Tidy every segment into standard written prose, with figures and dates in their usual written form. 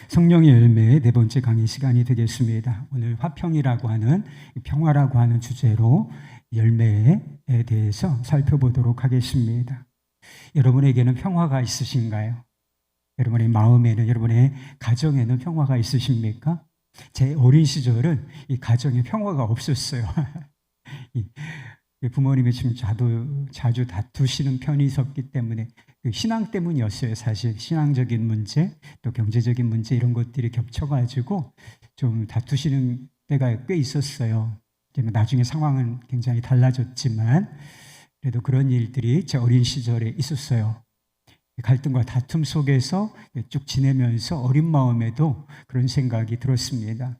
성령의 열매의 네 번째 강의 시간이 되겠습니다. 오늘 화평이라고 하는 평화라고 하는 주제로 열매에 대해서 살펴보도록 하겠습니다. 여러분에게는 평화가 있으신가요? 여러분의 마음에는, 여러분의 가정에는 평화가 있으십니까? 제 어린 시절은 이 가정에 평화가 없었어요. 부모님이 좀 자주 다투시는 편이 있었기 때문에 신앙 때문이었어요. 사실 신앙적인 문제, 또 경제적인 문제 이런 것들이 겹쳐가지고 좀 다투시는 때가 꽤 있었어요. 나중에 상황은 굉장히 달라졌지만 그래도 그런 일들이 제 어린 시절에 있었어요. 갈등과 다툼 속에서 쭉 지내면서 어린 마음에도 그런 생각이 들었습니다.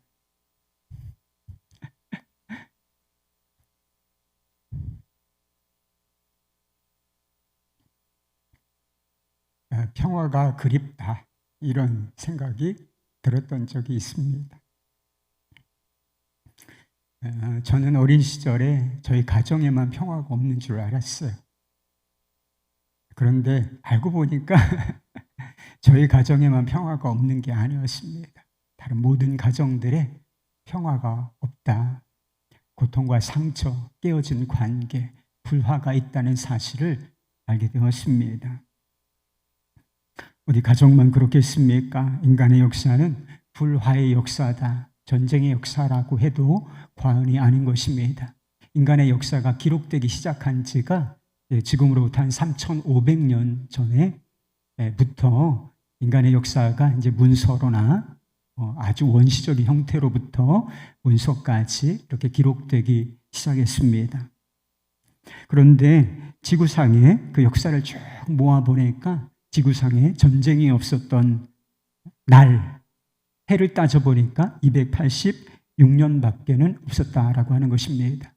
평화가 그립다, 이런 생각이 들었던 적이 있습니다. 저는 어린 시절에 저희 가정에만 평화가 없는 줄 알았어요. 그런데 알고 보니까 저희 가정에만 평화가 없는 게 아니었습니다. 다른 모든 가정들에 평화가 없다. 고통과 상처, 깨어진 관계, 불화가 있다는 사실을 알게 되었습니다. 우리 가족만 그렇겠습니까? 인간의 역사는 불화의 역사다, 전쟁의 역사라고 해도 과언이 아닌 것입니다. 인간의 역사가 기록되기 시작한 지가 지금으로부터 한 3,500년 전에부터 인간의 역사가 이제 문서로나 아주 원시적인 형태로부터 문서까지 이렇게 기록되기 시작했습니다. 그런데 지구상의 그 역사를 쭉 모아보니까 지구상에 전쟁이 없었던 날, 해를 따져보니까 286년밖에는 없었다라고 하는 것입니다.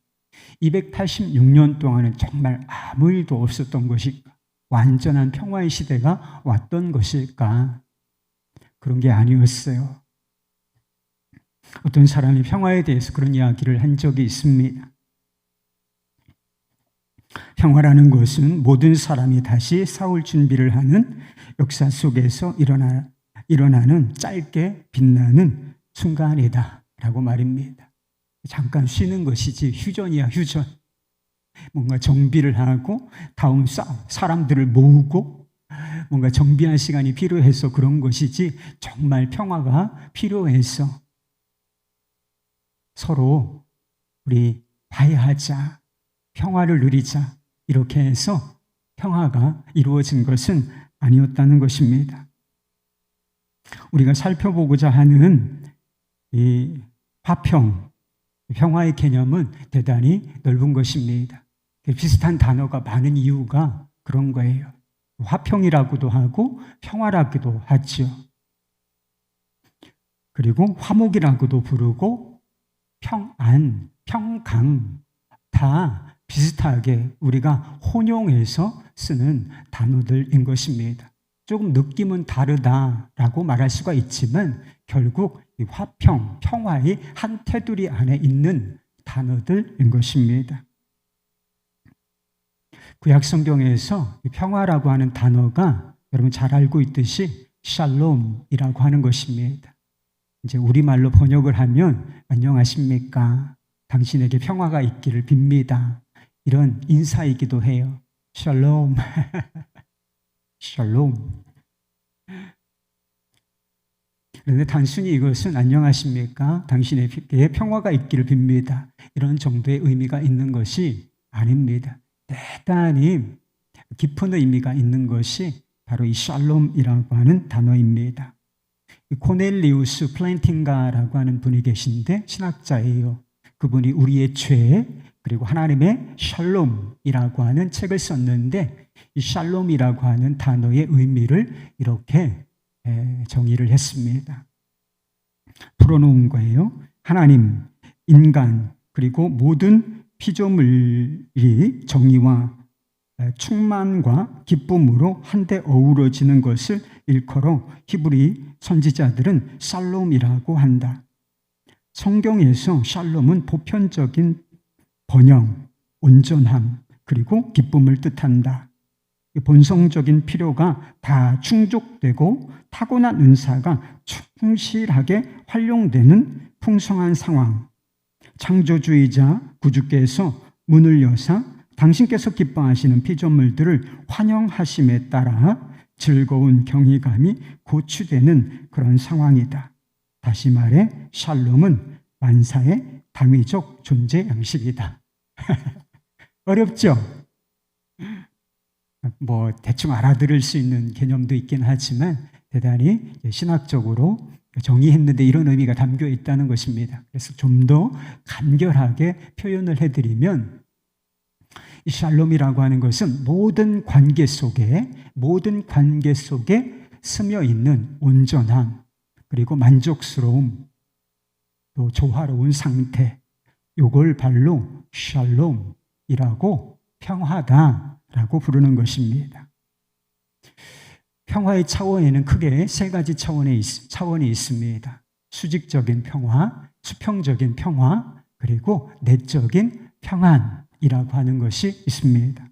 286년 동안은 정말 아무 일도 없었던 것일까? 완전한 평화의 시대가 왔던 것일까? 그런 게 아니었어요. 어떤 사람이 평화에 대해서 그런 이야기를 한 적이 있습니다. 평화라는 것은 모든 사람이 다시 싸울 준비를 하는 역사 속에서 일어나는 짧게 빛나는 순간이다 라고 말입니다. 잠깐 쉬는 것이지 휴전이야, 휴전. 뭔가 정비를 하고 다음 사람들을 모으고 뭔가 정비할 시간이 필요해서 그런 것이지, 정말 평화가 필요해서 서로 우리 화해하자, 평화를 누리자, 이렇게 해서 평화가 이루어진 것은 아니었다는 것입니다. 우리가 살펴보고자 하는 이 화평, 평화의 개념은 대단히 넓은 것입니다. 비슷한 단어가 많은 이유가 그런 거예요. 화평이라고도 하고 평화라고도 하죠. 그리고 화목이라고도 부르고 평안, 평강, 다 비슷하게 우리가 혼용해서 쓰는 단어들인 것입니다. 조금 느낌은 다르다라고 말할 수가 있지만 결국 이 화평, 평화의 한 테두리 안에 있는 단어들인 것입니다. 구약 성경에서 평화라고 하는 단어가 여러분 잘 알고 있듯이 샬롬이라고 하는 것입니다. 이제 우리말로 번역을 하면 안녕하십니까? 당신에게 평화가 있기를 빕니다. 이런 인사이기도 해요. 샬롬. 샬롬. 그런데 단순히 이것은 안녕하십니까? 당신에게 평화가 있기를 빕니다. 이런 정도의 의미가 있는 것이 아닙니다. 대단히 깊은 의미가 있는 것이 바로 이 샬롬이라고 하는 단어입니다. 코넬리우스 플랜팅가라고 하는 분이 계신데 신학자예요. 그분이 우리의 죄 그리고 하나님의 샬롬이라고 하는 책을 썼는데 이 샬롬이라고 하는 단어의 의미를 이렇게 정의를 했습니다. 풀어놓은 거예요. 하나님, 인간, 그리고 모든 피조물이 정의와 충만과 기쁨으로 한데 어우러지는 것을 일컬어 히브리 선지자들은 샬롬이라고 한다. 성경에서 샬롬은 보편적인 번영, 온전함, 그리고 기쁨을 뜻한다. 본성적인 필요가 다 충족되고 타고난 은사가 충실하게 활용되는 풍성한 상황. 창조주의자 구주께서 문을 여사 당신께서 기뻐하시는 피조물들을 환영하심에 따라 즐거운 경이감이 고취되는 그런 상황이다. 다시 말해 샬롬은 만사의 당위적 존재 양식이다. 어렵죠? 대충 알아들을 수 있는 개념도 있긴 하지만 대단히 신학적으로 정의했는데 이런 의미가 담겨 있다는 것입니다. 그래서 좀 더 간결하게 표현을 해드리면 이 샬롬이라고 하는 것은 모든 관계 속에 스며 있는 온전함, 그리고 만족스러움, 또 조화로운 상태, 요걸 발로 샬롬이라고 평화다라고 부르는 것입니다. 평화의 차원에는 크게 세 가지 차원이 있습니다. 수직적인 평화, 수평적인 평화, 그리고 내적인 평안이라고 하는 것이 있습니다.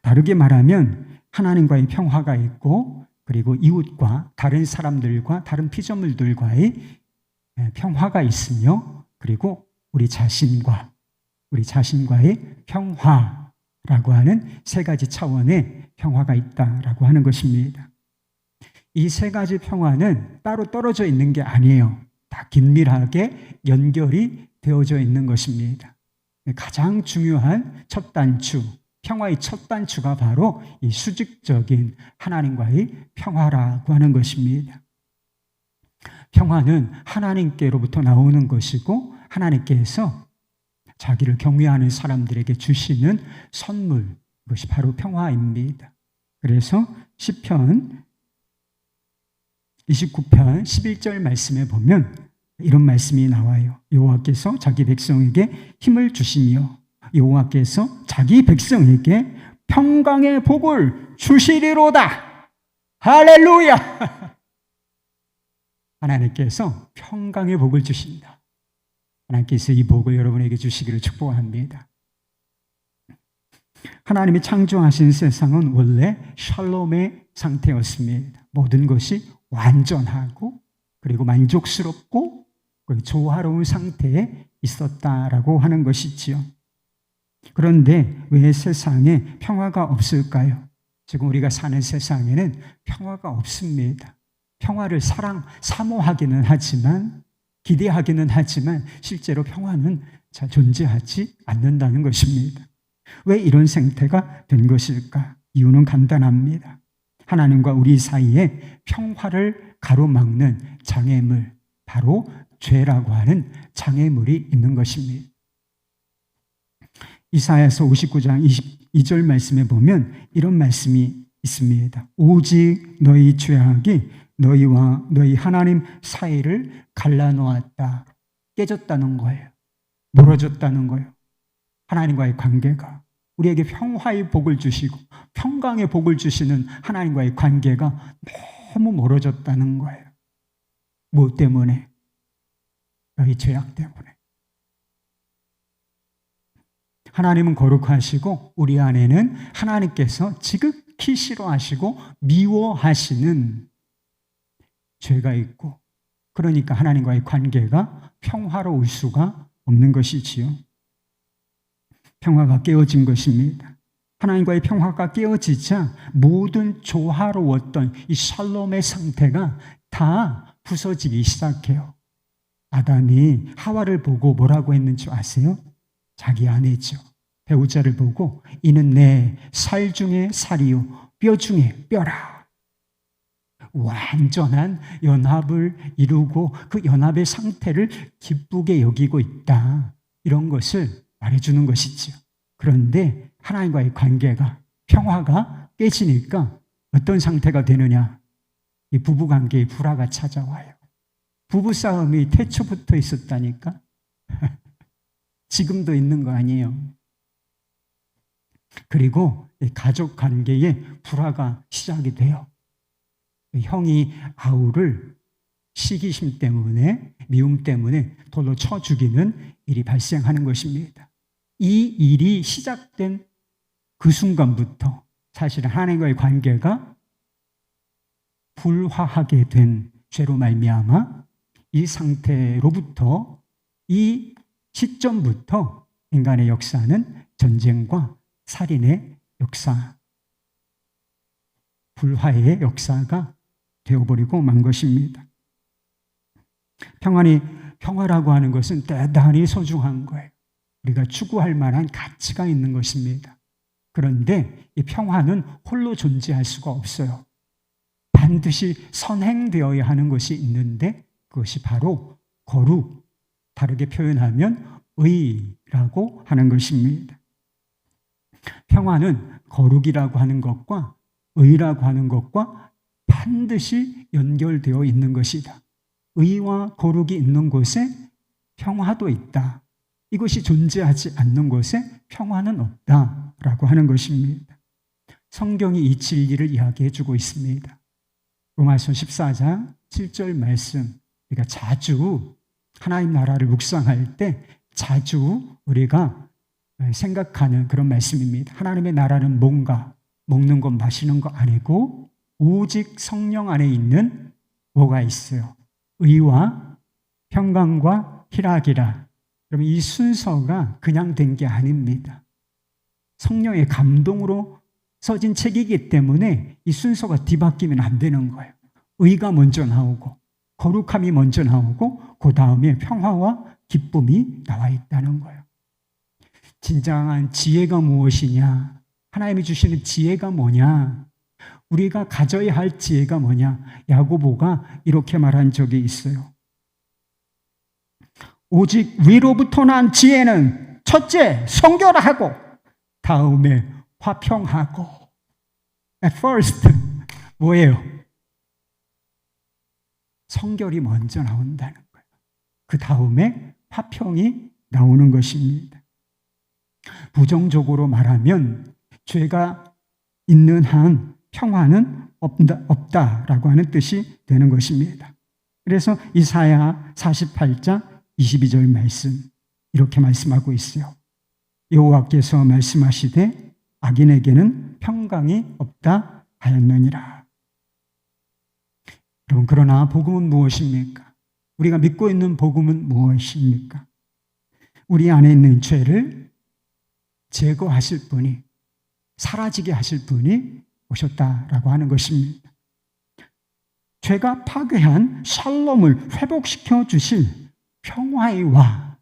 다르게 말하면 하나님과의 평화가 있고, 그리고 이웃과 다른 사람들과 다른 피조물들과의 평화가 있으며, 그리고 우리 자신과의 평화라고 하는 세 가지 차원의 평화가 있다라고 하는 것입니다. 이 세 가지 평화는 따로 떨어져 있는 게 아니에요. 다 긴밀하게 연결이 되어져 있는 것입니다. 가장 중요한 첫 단추, 평화의 첫 단추가 바로 이 수직적인 하나님과의 평화라고 하는 것입니다. 평화는 하나님께로부터 나오는 것이고, 하나님께서 자기를 경외하는 사람들에게 주시는 선물, 그것이 바로 평화입니다. 그래서 시편 29편 11절 말씀에 보면 이런 말씀이 나와요. 여호와께서 자기 백성에게 힘을 주시며 여호와께서 자기 백성에게 평강의 복을 주시리로다. 할렐루야! 하나님께서 평강의 복을 주신다. 하나님께서 이 복을 여러분에게 주시기를 축복합니다. 하나님이 창조하신 세상은 원래 샬롬의 상태였습니다. 모든 것이 완전하고, 그리고 만족스럽고, 그리고 조화로운 상태에 있었다라고 하는 것이지요. 그런데 왜 세상에 평화가 없을까요? 지금 우리가 사는 세상에는 평화가 없습니다. 평화를 사모하기는 하지만, 기대하기는 하지만 실제로 평화는 잘 존재하지 않는다는 것입니다. 왜 이런 상태가 된 것일까? 이유는 간단합니다. 하나님과 우리 사이에 평화를 가로막는 장애물, 바로 죄라고 하는 장애물이 있는 것입니다. 이사야서 59장 22절 말씀에 보면 이런 말씀이 있습니다. 오직 너희 죄악이 너희와 너희 하나님 사이를 갈라놓았다. 깨졌다는 거예요. 멀어졌다는 거예요. 하나님과의 관계가, 우리에게 평화의 복을 주시고 평강의 복을 주시는 하나님과의 관계가 너무 멀어졌다는 거예요. 뭐 때문에? 너희 죄악 때문에. 하나님은 거룩하시고 우리 안에는 하나님께서 지극히 싫어하시고 미워하시는 죄가 있고, 그러니까 하나님과의 관계가 평화로울 수가 없는 것이지요. 평화가 깨어진 것입니다. 하나님과의 평화가 깨어지자 모든 조화로웠던 이 샬롬의 상태가 다 부서지기 시작해요. 아담이 하와를 보고 뭐라고 했는지 아세요? 자기 아내죠. 배우자를 보고 이는 내 살 중에 살이요 뼈 중에 뼈라. 완전한 연합을 이루고 그 연합의 상태를 기쁘게 여기고 있다. 이런 것을 말해주는 것이죠. 그런데 하나님과의 관계가, 평화가 깨지니까 어떤 상태가 되느냐? 이 부부관계에 불화가 찾아와요. 부부싸움이 태초부터 있었다니까? 지금도 있는 거 아니에요. 그리고 가족관계에 불화가 시작이 돼요. 형이 아우를 시기심 때문에, 미움 때문에 돌로 쳐 죽이는 일이 발생하는 것입니다. 이 일이 시작된 그 순간부터 사실은 하나님과의 관계가 불화하게 된 죄로 말미암아 이 상태로부터, 이 시점부터 인간의 역사는 전쟁과 살인의 역사, 불화의 역사가 되어버리고 만 것입니다. 평화라고 하는 것은 대단히 소중한 거예요. 우리가 추구할 만한 가치가 있는 것입니다. 그런데 이 평화는 홀로 존재할 수가 없어요. 반드시 선행되어야 하는 것이 있는데 그것이 바로 거룩, 다르게 표현하면 의라고 하는 것입니다. 평화는 거룩이라고 하는 것과 의라고 하는 것과 반드시 연결되어 있는 것이다. 의와 거룩이 있는 곳에 평화도 있다. 이것이 존재하지 않는 곳에 평화는 없다라고 하는 것입니다. 성경이 이 진리를 이야기해 주고 있습니다. 로마서 14장 7절 말씀, 우리가 자주 하나님 나라를 묵상할 때 자주 우리가 생각하는 그런 말씀입니다. 하나님의 나라는 뭔가 먹는 것 마시는 거 아니고 오직 성령 안에 있는 뭐가 있어요? 의와 평강과 희락이라. 그러면 이 순서가 그냥 된 게 아닙니다. 성령의 감동으로 써진 책이기 때문에 이 순서가 뒤바뀌면 안 되는 거예요. 의가 먼저 나오고 거룩함이 먼저 나오고 그 다음에 평화와 기쁨이 나와 있다는 거예요. 진정한 지혜가 무엇이냐? 하나님이 주시는 지혜가 뭐냐? 우리가 가져야 할 지혜가 뭐냐? 야고보가 이렇게 말한 적이 있어요. 오직 위로부터 난 지혜는 첫째 성결하고 다음에 화평하고. At first 뭐예요? 성결이 먼저 나온다는 거예요. 그 다음에 화평이 나오는 것입니다. 부정적으로 말하면 죄가 있는 한 평화는 없다라고 하는 뜻이 되는 것입니다. 그래서 이사야 48장 22절 말씀 이렇게 말씀하고 있어요. 여호와께서 말씀하시되 악인에게는 평강이 없다 하였느니라. 여러분, 그러나 복음은 무엇입니까? 우리가 믿고 있는 복음은 무엇입니까? 우리 안에 있는 죄를 제거하실 분이, 사라지게 하실 분이 오셨다라고 하는 것입니다. 죄가 파괴한 샬롬을 회복시켜 주실 평화의 왕,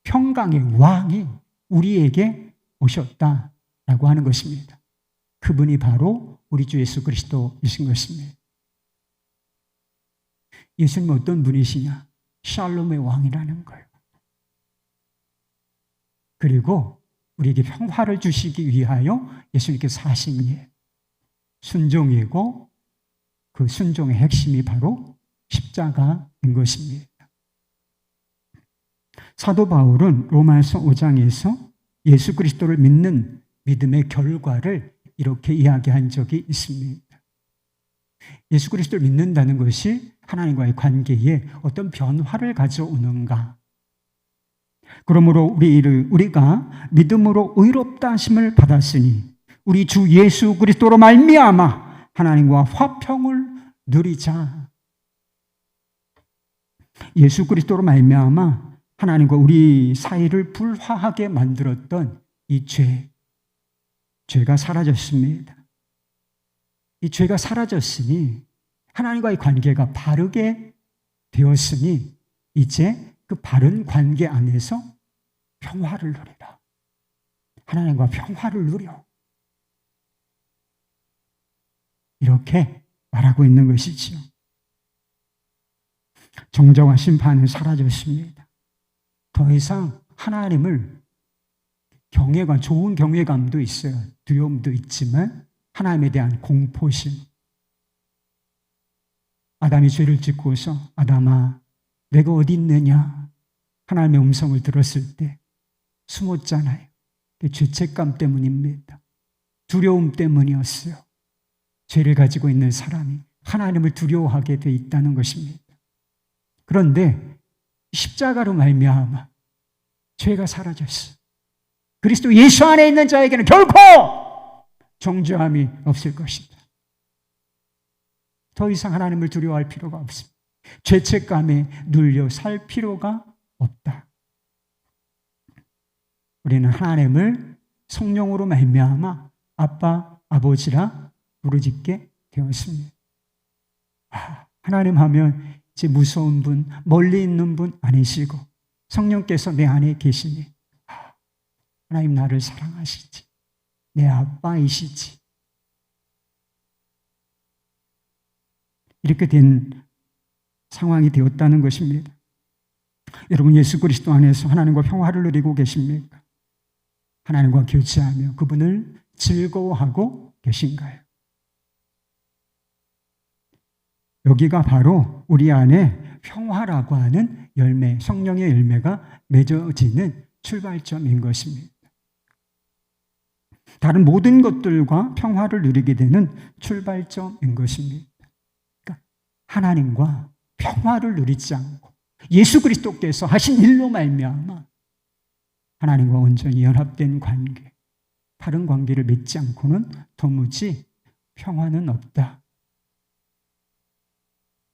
평강의 왕이 우리에게 오셨다라고 하는 것입니다. 그분이 바로 우리 주 예수 그리스도이신 것입니다. 예수님은 어떤 분이시냐? 샬롬의 왕이라는 거예요. 그리고 우리에게 평화를 주시기 위하여 예수님께서 하신 일, 순종이고 그 순종의 핵심이 바로 십자가인 것입니다. 사도 바울은 로마서 5장에서 예수 그리스도를 믿는 믿음의 결과를 이렇게 이야기한 적이 있습니다. 예수 그리스도를 믿는다는 것이 하나님과의 관계에 어떤 변화를 가져오는가? 그러므로 우리가 믿음으로 의롭다 하심을 받았으니 우리 주 예수 그리스도로 말미암아 하나님과 화평을 누리자. 예수 그리스도로 말미암아 하나님과 우리 사이를 불화하게 만들었던 이 죄가 사라졌습니다. 이 죄가 사라졌으니 하나님과의 관계가 바르게 되었으니 이제 그 바른 관계 안에서 평화를 누리라. 하나님과 평화를 누려. 이렇게 말하고 있는 것이지요. 정죄와 심판은 사라졌습니다. 더 이상 하나님을 경외감, 좋은 경외감도 있어요. 두려움도 있지만 하나님에 대한 공포심. 아담이 죄를 짓고서 아담아 내가 어디 있느냐? 하나님의 음성을 들었을 때 숨었잖아요. 죄책감 때문입니다. 두려움 때문이었어요. 죄를 가지고 있는 사람이 하나님을 두려워하게 돼 있다는 것입니다. 그런데 십자가로 말미암아 죄가 사라졌어요. 그리스도 예수 안에 있는 자에게는 결코 정죄함이 없을 것이다. 더 이상 하나님을 두려워할 필요가 없습니다. 죄책감에 눌려 살 필요가 없다. 우리는 하나님을 성령으로 말미암아 아빠, 아버지라 부르짖게 되었습니다. 하나님 하면 이제 무서운 분, 멀리 있는 분 아니시고 성령께서 내 안에 계시니 하나님 나를 사랑하시지. 내 아빠이시지. 이렇게 된 상황이 되었다는 것입니다. 여러분, 예수 그리스도 안에서 하나님과 평화를 누리고 계십니까? 하나님과 교제하며 그분을 즐거워하고 계신가요? 여기가 바로 우리 안에 평화라고 하는 열매, 성령의 열매가 맺어지는 출발점인 것입니다. 다른 모든 것들과 평화를 누리게 되는 출발점인 것입니다. 그러니까 하나님과 평화를 누리지 않고 예수 그리스도께서 하신 일로 말미암아 하나님과 온전히 연합된 관계, 다른 관계를 맺지 않고는 도무지 평화는 없다.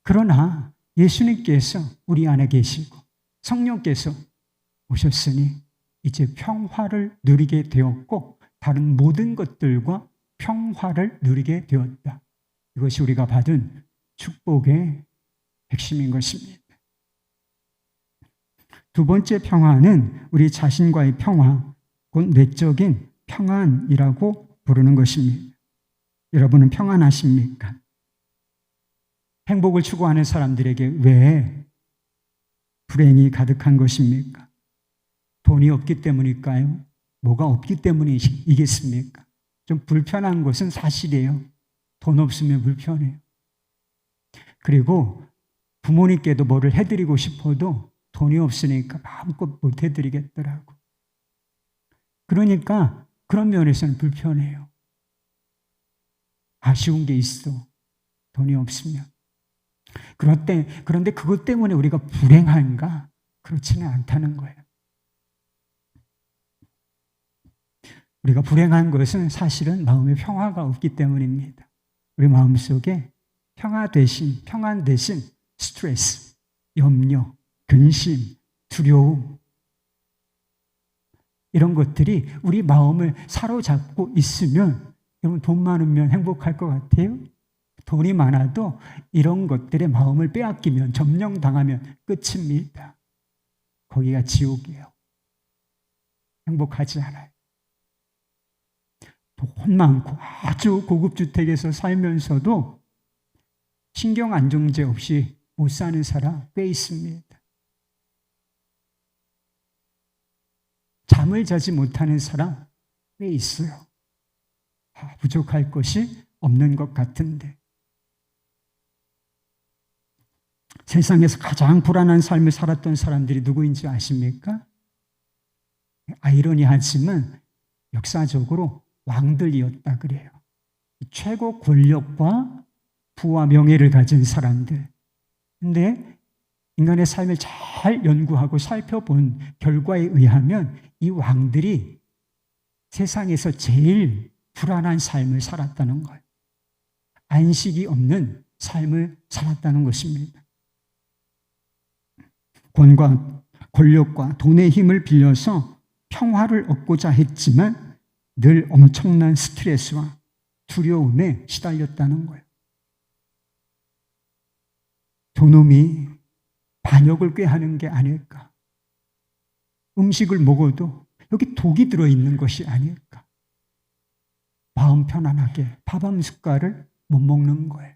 그러나 예수님께서 우리 안에 계시고 성령께서 오셨으니 이제 평화를 누리게 되었고 다른 모든 것들과 평화를 누리게 되었다. 이것이 우리가 받은 축복의 핵심인 것입니다. 두 번째 평화는 우리 자신과의 평화, 곧 내적인 평안이라고 부르는 것입니다. 여러분은 평안하십니까? 행복을 추구하는 사람들에게 왜 불행이 가득한 것입니까? 돈이 없기 때문일까요? 뭐가 없기 때문이겠습니까? 좀 불편한 것은 사실이에요. 돈 없으면 불편해요. 그리고 부모님께도 뭐를 해드리고 싶어도 돈이 없으니까 마음껏 못 해드리겠더라고. 그러니까 그런 면에서는 불편해요. 아쉬운 게 있어. 돈이 없으면. 그런데 그것 때문에 우리가 불행한가? 그렇지는 않다는 거예요. 우리가 불행한 것은 사실은 마음에 평화가 없기 때문입니다. 우리 마음속에 평안 대신 스트레스, 염려, 근심, 두려움 이런 것들이 우리 마음을 사로잡고 있으면 여러분 돈 많으면 행복할 것 같아요? 돈이 많아도 이런 것들의 마음을 빼앗기면 점령당하면 끝입니다. 거기가 지옥이에요. 행복하지 않아요. 돈 많고 아주 고급 주택에서 살면서도 신경 안정제 없이 못 사는 사람 꽤 있습니다. 잠을 자지 못하는 사람 꽤 있어요. 부족할 것이 없는 것 같은데. 세상에서 가장 불안한 삶을 살았던 사람들이 누구인지 아십니까? 아이러니하지만 역사적으로 왕들이었다 그래요. 최고 권력과 부와 명예를 가진 사람들. 근데 인간의 삶을 잘 연구하고 살펴본 결과에 의하면 이 왕들이 세상에서 제일 불안한 삶을 살았다는 거예요. 안식이 없는 삶을 살았다는 것입니다. 권력과 돈의 힘을 빌려서 평화를 얻고자 했지만 늘 엄청난 스트레스와 두려움에 시달렸다는 거예요. 도놈이 반역을 꾀하는 게 아닐까? 음식을 먹어도 여기 독이 들어있는 것이 아닐까? 마음 편안하게 밥 한 숟갈을 못 먹는 거예요.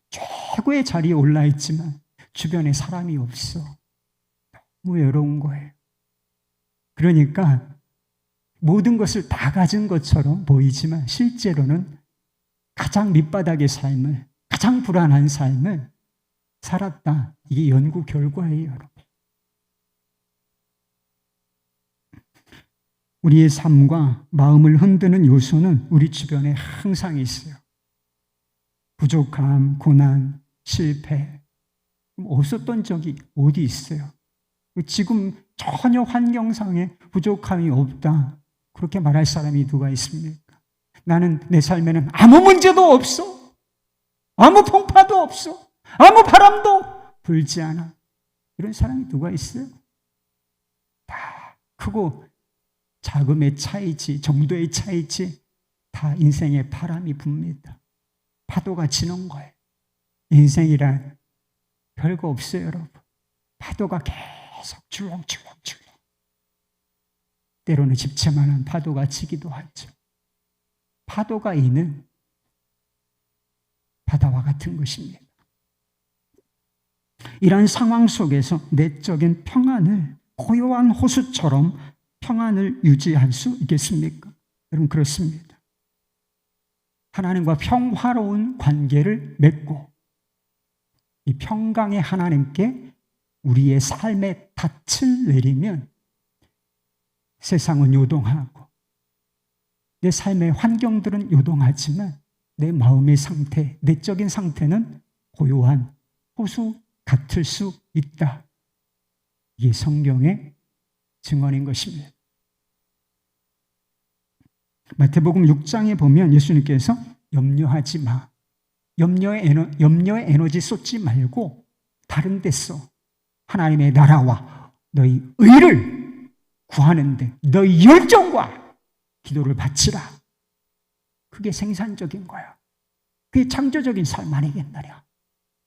최고의 자리에 올라있지만 주변에 사람이 없어. 너무 외로운 거예요. 그러니까 모든 것을 다 가진 것처럼 보이지만 실제로는 가장 밑바닥의 삶을, 가장 불안한 삶을 살았다. 이게 연구 결과예요, 여러분. 우리의 삶과 마음을 흔드는 요소는 우리 주변에 항상 있어요. 부족함, 고난, 실패. 없었던 적이 어디 있어요? 지금 전혀 환경상에 부족함이 없다. 그렇게 말할 사람이 누가 있습니까? 나는 내 삶에는 아무 문제도 없어. 아무 풍파도 없어. 아무 바람도 불지 않아. 이런 사람이 누가 있어요? 다 크고 작음의 차이지, 정도의 차이지, 다 인생에 바람이 붑니다. 파도가 치는 거예요. 인생이란 별거 없어요, 여러분. 파도가 계속 출렁출렁출렁. 때로는 집채만한 파도가 치기도 하죠. 파도가 있는 바다와 같은 것입니다. 이러한 상황 속에서 내적인 평안을, 고요한 호수처럼 평안을 유지할 수 있겠습니까? 여러분, 그렇습니다. 하나님과 평화로운 관계를 맺고 이 평강의 하나님께 우리의 삶의 닻을 내리면 세상은 요동하고 내 삶의 환경들은 요동하지만 내 마음의 상태, 내적인 상태는 고요한 호수 같을 수 있다. 이게 성경의 증언인 것입니다. 마태복음 6장에 보면 예수님께서 염려하지 마. 염려의 에너지 쏟지 말고 다른 데 써. 하나님의 나라와 너희 의를 구하는데 너희 열정과 기도를 바치라. 그게 생산적인 거야. 그게 창조적인 삶 아니겠느냐.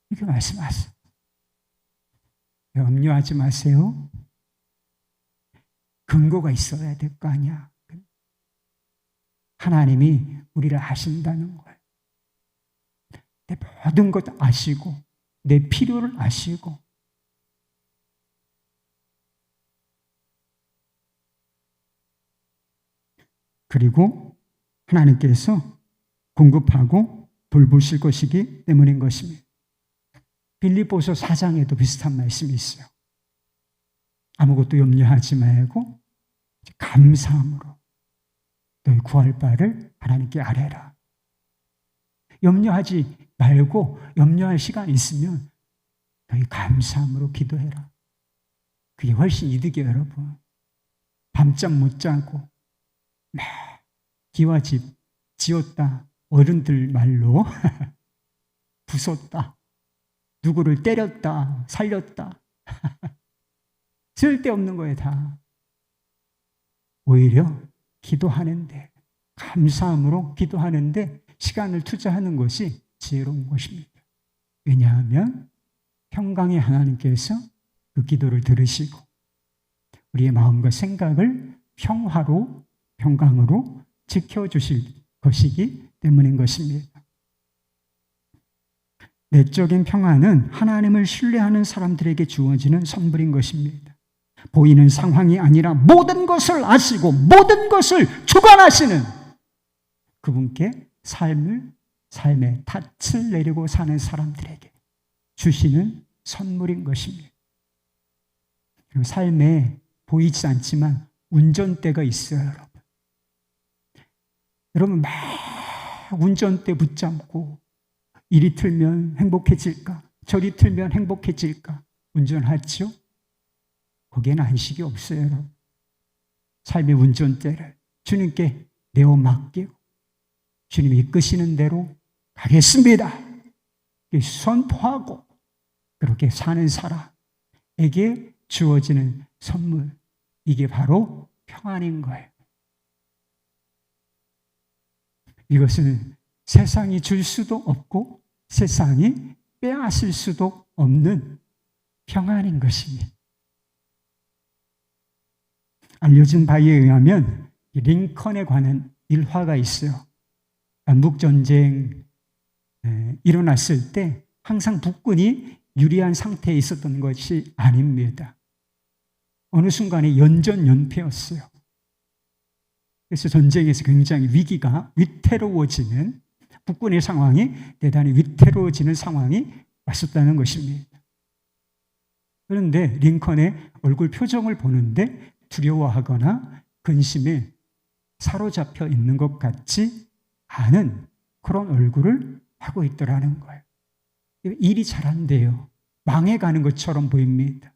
이렇게 말씀하세요. 염려하지 마세요. 근거가 있어야 될 거 아니야. 하나님이 우리를 아신다는 거예요. 내 모든 것 아시고 내 필요를 아시고 그리고 하나님께서 공급하고 돌보실 것이기 때문인 것입니다. 빌립보서 4장에도 비슷한 말씀이 있어요. 아무것도 염려하지 말고 감사함으로 너희 구할 바를 하나님께 아뢰라. 염려하지 말고 염려할 시간이 있으면 너희 감사함으로 기도해라. 그게 훨씬 이득이에요, 여러분. 밤잠 못 자고 막 기와집 지었다. 어른들 말로 부쉈다. 누구를 때렸다. 살렸다. 쓸데없는 거예요, 다. 오히려 기도하는데, 감사함으로 기도하는데 시간을 투자하는 것이 지혜로운 것입니다. 왜냐하면 평강의 하나님께서 그 기도를 들으시고 우리의 마음과 생각을 평화로, 평강으로 지켜주실 것이기 때문인 것입니다. 내적인 평안은 하나님을 신뢰하는 사람들에게 주어지는 선물인 것입니다. 보이는 상황이 아니라 모든 것을 아시고 모든 것을 주관하시는 그분께 삶의 닻을 내리고 사는 사람들에게 주시는 선물인 것입니다. 그리고 삶에 보이지 않지만 운전대가 있어요, 여러분. 여러분 막 운전대 붙잡고 이리 틀면 행복해질까? 저리 틀면 행복해질까? 운전하죠? 거기에는 안식이 없어요, 여러분. 삶의 운전대를 주님께 내어 맡기고 주님이 이끄시는 대로 가겠습니다. 선포하고 그렇게 사는 사람에게 주어지는 선물, 이게 바로 평안인 거예요. 이것은 세상이 줄 수도 없고 세상이 빼앗을 수도 없는 평안인 것입니다. 알려진 바에 의하면 링컨에 관한 일화가 있어요. 남북전쟁 일어났을 때 항상 북군이 유리한 상태에 있었던 것이 아닙니다. 어느 순간에 연전연패였어요. 그래서 전쟁에서 굉장히 위기가 위태로워지는, 북군의 상황이 대단히 위태로워지는 상황이 왔었다는 것입니다. 그런데 링컨의 얼굴 표정을 보는데 두려워하거나 근심에 사로잡혀 있는 것 같지 않은 그런 얼굴을 하고 있더라는 거예요. 일이 잘 안 돼요. 망해가는 것처럼 보입니다.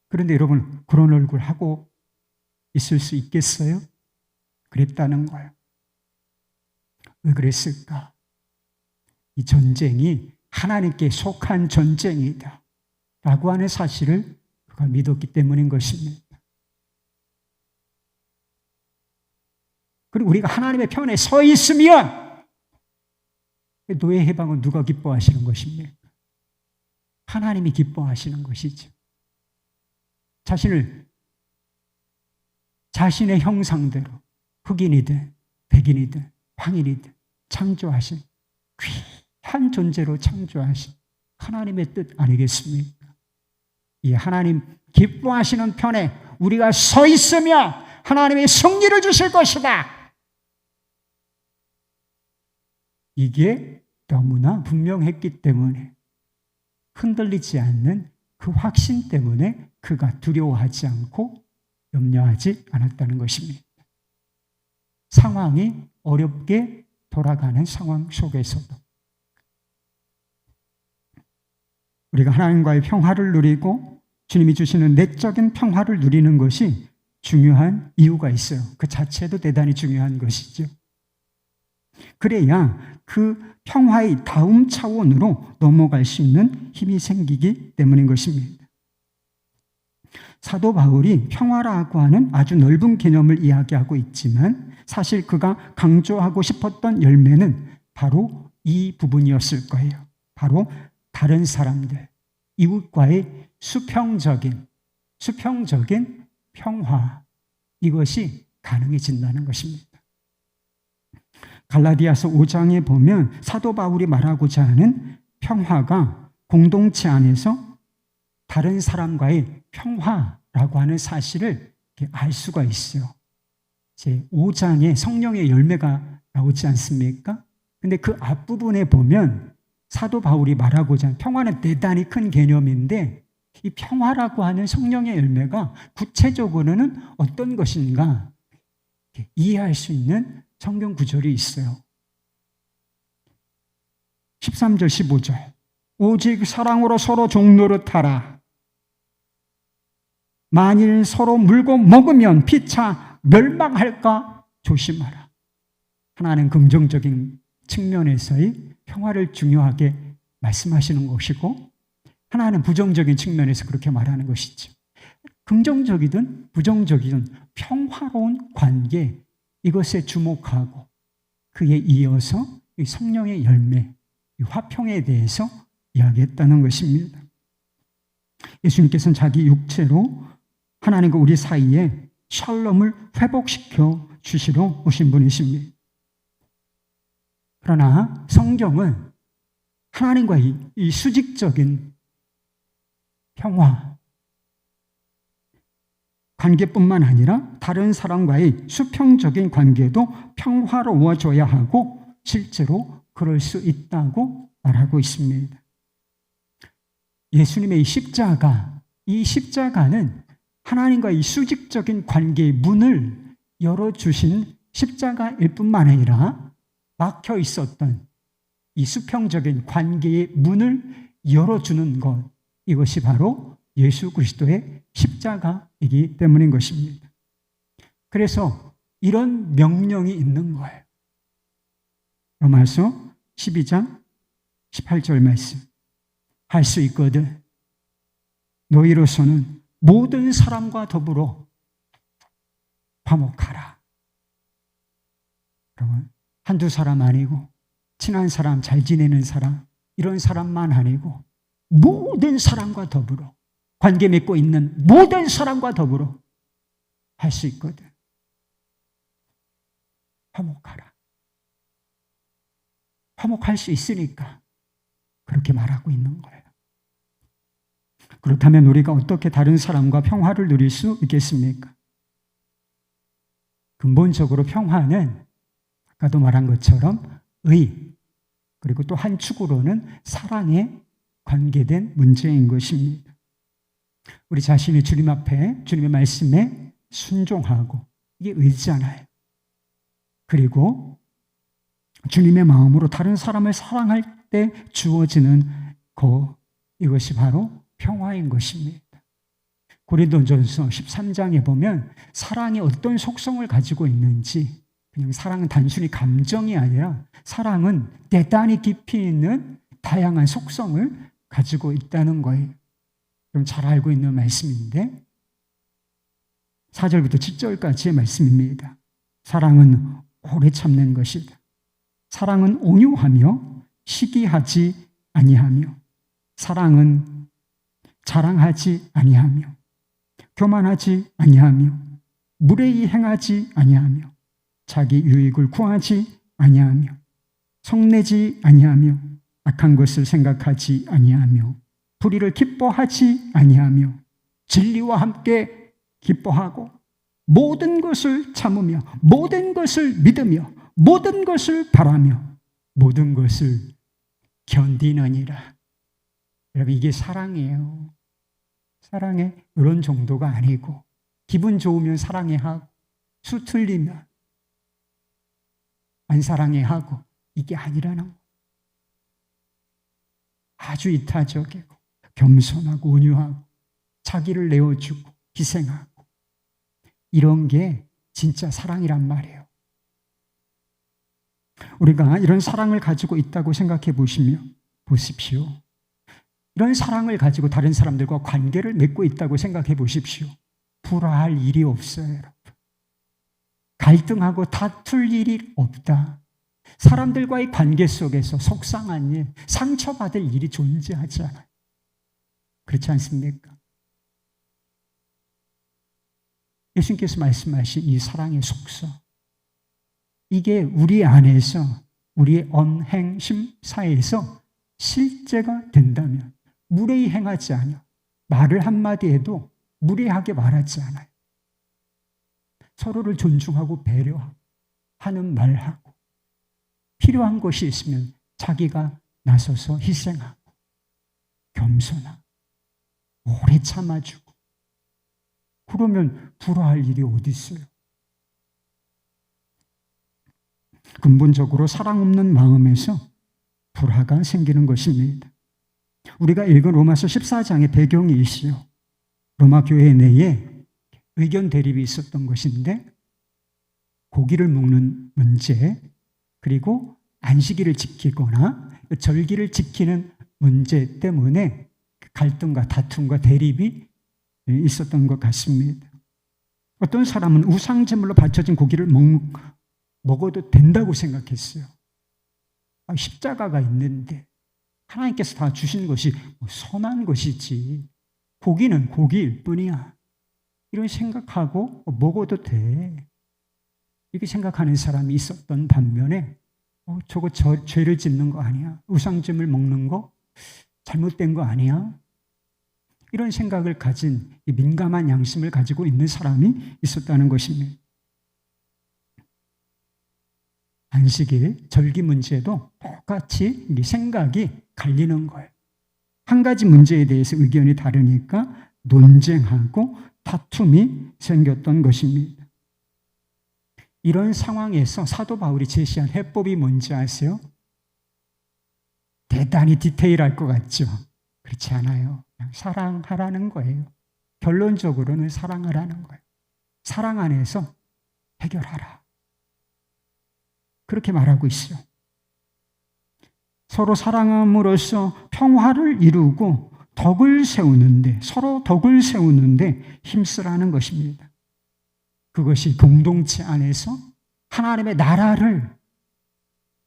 그런데 여러분, 그런 얼굴 하고 있을 수 있겠어요? 그랬다는 거예요. 왜 그랬을까? 이 전쟁이 하나님께 속한 전쟁이다 라고 하는 사실을 그가 믿었기 때문인 것입니다. 그리고 우리가 하나님의 편에 서 있으면 노예 해방은 누가 기뻐하시는 것입니까? 하나님이 기뻐하시는 것이죠. 자신의 형상대로 흑인이든 백인이든 황인이든 창조하신 귀한 존재로 창조하신 하나님의 뜻 아니겠습니까? 이 하나님 기뻐하시는 편에 우리가 서 있으면 하나님이 승리를 주실 것이다. 이게 너무나 분명했기 때문에 흔들리지 않는 그 확신 때문에 그가 두려워하지 않고 염려하지 않았다는 것입니다. 상황이 어렵게 돌아가는 상황 속에서도 우리가 하나님과의 평화를 누리고 주님이 주시는 내적인 평화를 누리는 것이 중요한 이유가 있어요. 그 자체도 대단히 중요한 것이죠. 그래야 그 평화의 다음 차원으로 넘어갈 수 있는 힘이 생기기 때문인 것입니다. 사도 바울이 평화라고 하는 아주 넓은 개념을 이야기하고 있지만 사실 그가 강조하고 싶었던 열매는 바로 이 부분이었을 거예요. 바로 다른 사람들, 이웃과의 수평적인 평화, 이것이 가능해진다는 것입니다. 갈라디아서 5장에 보면 사도 바울이 말하고자 하는 평화가 공동체 안에서 다른 사람과의 평화라고 하는 사실을 알 수가 있어요. 제 5장에 성령의 열매가 나오지 않습니까? 근데 그 앞부분에 보면 사도 바울이 말하고자 하는 평화는 대단히 큰 개념인데 이 평화라고 하는 성령의 열매가 구체적으로는 어떤 것인가 이해할 수 있는 성경 구절이 있어요. 13절 15절 오직 사랑으로 서로 종노릇하라. 만일 서로 물고 먹으면 피차 멸망할까 조심하라. 하나는 긍정적인 측면에서의 평화를 중요하게 말씀하시는 것이고 하나는 부정적인 측면에서 그렇게 말하는 것이죠. 긍정적이든 부정적이든 평화로운 관계 이것에 주목하고 그에 이어서 이 성령의 열매, 이 화평에 대해서 이야기했다는 것입니다. 예수님께서는 자기 육체로 하나님과 우리 사이에 샬롬을 회복시켜 주시러 오신 분이십니다. 그러나 성경은 하나님과 이 수직적인 평화, 관계뿐만 아니라 다른 사람과의 수평적인 관계도 평화로워져야 하고 실제로 그럴 수 있다고 말하고 있습니다. 예수님의 이 십자가는 하나님과 이 수직적인 관계의 문을 열어주신 십자가일 뿐만 아니라 막혀 있었던 이 수평적인 관계의 문을 열어주는 것, 이것이 바로 예수 그리스도의 십자가이기 때문인 것입니다. 그래서 이런 명령이 있는 거예요. 로마서 12장 18절 말씀. 할 수 있거든. 너희로서는 모든 사람과 더불어 화목하라. 그러면 한두 사람 아니고 친한 사람, 잘 지내는 사람, 이런 사람만 아니고 모든 사람과 더불어 관계 맺고 있는 모든 사람과 더불어 할 수 있거든. 화목하라. 화목할 수 있으니까 그렇게 말하고 있는 거예요. 그렇다면 우리가 어떻게 다른 사람과 평화를 누릴 수 있겠습니까? 근본적으로 평화는 아까도 말한 것처럼 그리고 또 한 축으로는 사랑에 관계된 문제인 것입니다. 우리 자신이 주님 앞에 주님의 말씀에 순종하고 이게 의잖아요. 그리고 주님의 마음으로 다른 사람을 사랑할 때 주어지는 이것이 바로 평화인 것입니다. 고린도전서 13장에 보면 사랑이 어떤 속성을 가지고 있는지 그냥 사랑은 단순히 감정이 아니라 사랑은 대단히 깊이 있는 다양한 속성을 가지고 있다는 거예요. 그럼 잘 알고 있는 말씀인데 4절부터 7절까지의 말씀입니다. 사랑은 오래 참는 것이다. 사랑은 온유하며 시기하지 아니하며 사랑은 자랑하지 아니하며 교만하지 아니하며 무례히 행하지 아니하며 자기 유익을 구하지 아니하며 성내지 아니하며 악한 것을 생각하지 아니하며 불의를 기뻐하지 아니하며 진리와 함께 기뻐하고 모든 것을 참으며 모든 것을 믿으며 모든 것을 바라며 모든 것을 견디느니라. 여러분, 이게 사랑이에요. 사랑의 이런 정도가 아니고 기분 좋으면 사랑해 하고 수 틀리면 안 사랑해 하고 이게 아니라는 거. 아주 이타적이고 겸손하고 온유하고 자기를 내어주고 희생하고 이런 게 진짜 사랑이란 말이에요. 우리가 이런 사랑을 가지고 있다고 생각해 보십시오. 이런 사랑을 가지고 다른 사람들과 관계를 맺고 있다고 생각해 보십시오. 불화할 일이 없어요, 여러분. 갈등하고 다툴 일이 없다. 사람들과의 관계 속에서 속상한 일, 상처받을 일이 존재하지 않아요. 그렇지 않습니까? 예수님께서 말씀하신 이 사랑의 속성, 이게 우리 안에서, 우리의 언행심사에서 실제가 된다면 무례히 행하지 않아. 말을 한마디 해도 무례하게 말하지 않아요. 서로를 존중하고 배려하는 말하고 필요한 것이 있으면 자기가 나서서 희생하고 겸손하고 오래 참아주고 그러면 불화할 일이 어디 있어요? 근본적으로 사랑 없는 마음에서 불화가 생기는 것입니다. 우리가 읽은 로마서 14장의 배경이 있어요. 로마 교회 내에 의견 대립이 있었던 것인데 고기를 먹는 문제 그리고 안식일을 지키거나 절기를 지키는 문제 때문에 갈등과 다툼과 대립이 있었던 것 같습니다. 어떤 사람은 우상제물로 바쳐진 고기를 먹어도 된다고 생각했어요. 십자가가 있는데 하나님께서 다 주신 것이 선한 것이지 고기는 고기일 뿐이야. 이런 생각하고 먹어도 돼. 이렇게 생각하는 사람이 있었던 반면에 저거 죄를 짓는 거 아니야? 우상제물 먹는 거 잘못된 거 아니야? 이런 생각을 가진 이 민감한 양심을 가지고 있는 사람이 있었다는 것입니다. 안식일, 절기 문제도 똑같이 생각이 갈리는 거예요. 한 가지 문제에 대해서 의견이 다르니까 논쟁하고 다툼이 생겼던 것입니다. 이런 상황에서 사도 바울이 제시한 해법이 뭔지 아세요? 대단히 디테일할 것 같죠? 그렇지 않아요. 그냥 사랑하라는 거예요. 결론적으로는 사랑하라는 거예요. 사랑 안에서 해결하라. 그렇게 말하고 있어요. 서로 사랑함으로써 평화를 이루고 덕을 세우는데, 서로 덕을 세우는데 힘쓰라는 것입니다. 그것이 공동체 안에서 하나님의 나라를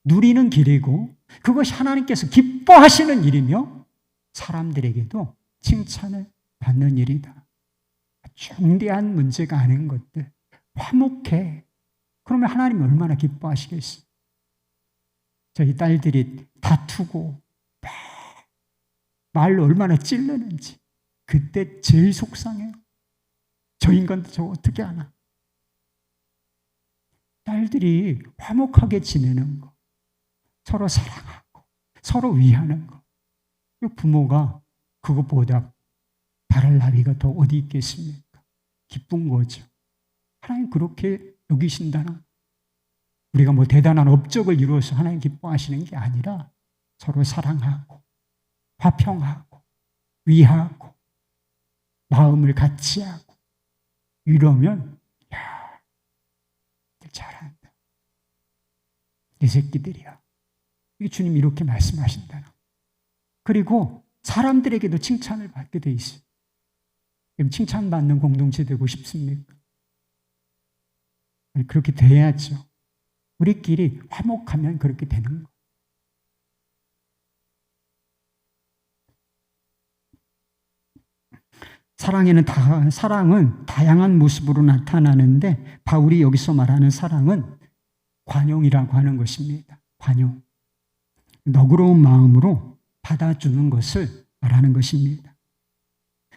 누리는 길이고 그것이 하나님께서 기뻐하시는 일이며 사람들에게도 칭찬을 받는 일이다. 중대한 문제가 아닌 것들 화목해. 그러면 하나님이 얼마나 기뻐하시겠어요? 저희 딸들이 다투고 말로 얼마나 찔르는지 그때 제일 속상해요. 저 인간도 저거 어떻게 하나? 딸들이 화목하게 지내는 거, 서로 사랑하고 서로 위하는 거, 부모가 그것보다 바랄 나위가 더 어디 있겠습니까? 기쁜 거죠. 하나님 그렇게 여기신다나? 우리가 뭐 대단한 업적을 이루어서 하나님 기뻐하시는 게 아니라 서로 사랑하고 화평하고 위하고 마음을 같이 하고 이러면 야, 잘한다. 내 새끼들이야. 이게 주님이 이렇게 말씀하신다는. 그리고 사람들에게도 칭찬을 받게 돼 있어요. 그럼 칭찬받는 공동체 되고 싶습니까? 그렇게 돼야죠. 우리끼리 화목하면 그렇게 되는 거예요. 사랑은 다양한 모습으로 나타나는데 바울이 여기서 말하는 사랑은 관용이라고 하는 것입니다. 관용. 너그러운 마음으로 받아주는 것을 말하는 것입니다.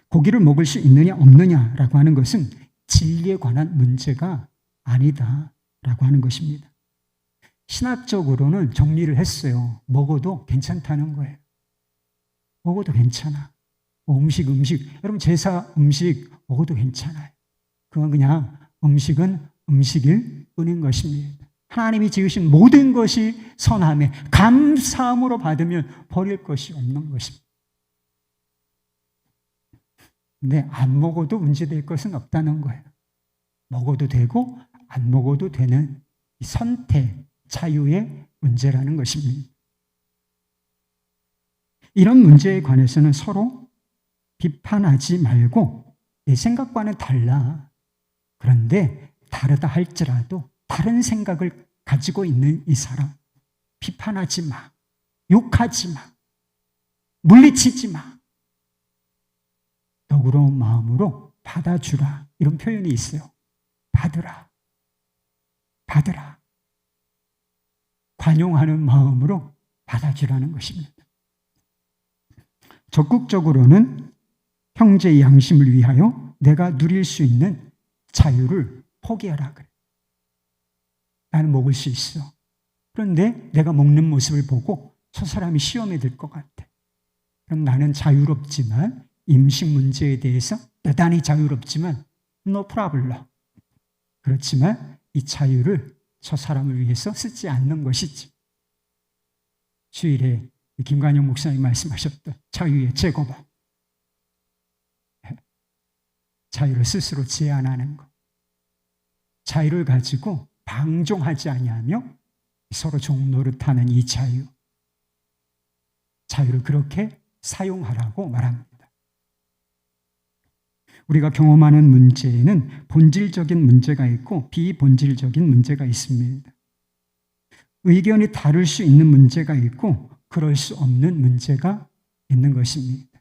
고기를 먹을 수 있느냐 없느냐라고 하는 것은 진리에 관한 문제가 아니다라고 하는 것입니다. 신학적으로는 정리를 했어요. 먹어도 괜찮다는 거예요. 먹어도 괜찮아. 음식. 여러분 제사 음식 먹어도 괜찮아요. 그건 그냥 음식은 음식일 뿐인 것입니다. 하나님이 지으신 모든 것이 선함에 감사함으로 받으면 버릴 것이 없는 것입니다. 근데 안 먹어도 문제될 것은 없다는 거예요. 먹어도 되고 안 먹어도 되는 이 선택, 자유의 문제라는 것입니다. 이런 문제에 관해서는 서로 비판하지 말고 내 생각과는 달라. 그런데 다르다 할지라도 다른 생각을 가지고 있는 이 사람 비판하지 마. 욕하지 마. 물리치지 마. 너그러운 마음으로 받아주라. 이런 표현이 있어요. 받으라. 관용하는 마음으로 받아주라는 것입니다. 적극적으로는 형제의 양심을 위하여 내가 누릴 수 있는 자유를 포기하라 그래. 나는 먹을 수 있어. 그런데 내가 먹는 모습을 보고 저 사람이 시험에 들 것 같아. 그럼 나는 자유롭지만 임신 문제에 대해서 대단히 자유롭지만 no problem. 그렇지만 이 자유를 저 사람을 위해서 쓰지 않는 것이지. 주일에 김관영 목사님 말씀하셨던 자유의 제거법. 자유를 스스로 제한하는 것. 자유를 가지고 방종하지 아니하며 서로 종노릇하는 이 자유. 자유를 그렇게 사용하라고 말합니다. 우리가 경험하는 문제에는 본질적인 문제가 있고 비본질적인 문제가 있습니다. 의견이 다를 수 있는 문제가 있고 그럴 수 없는 문제가 있는 것입니다.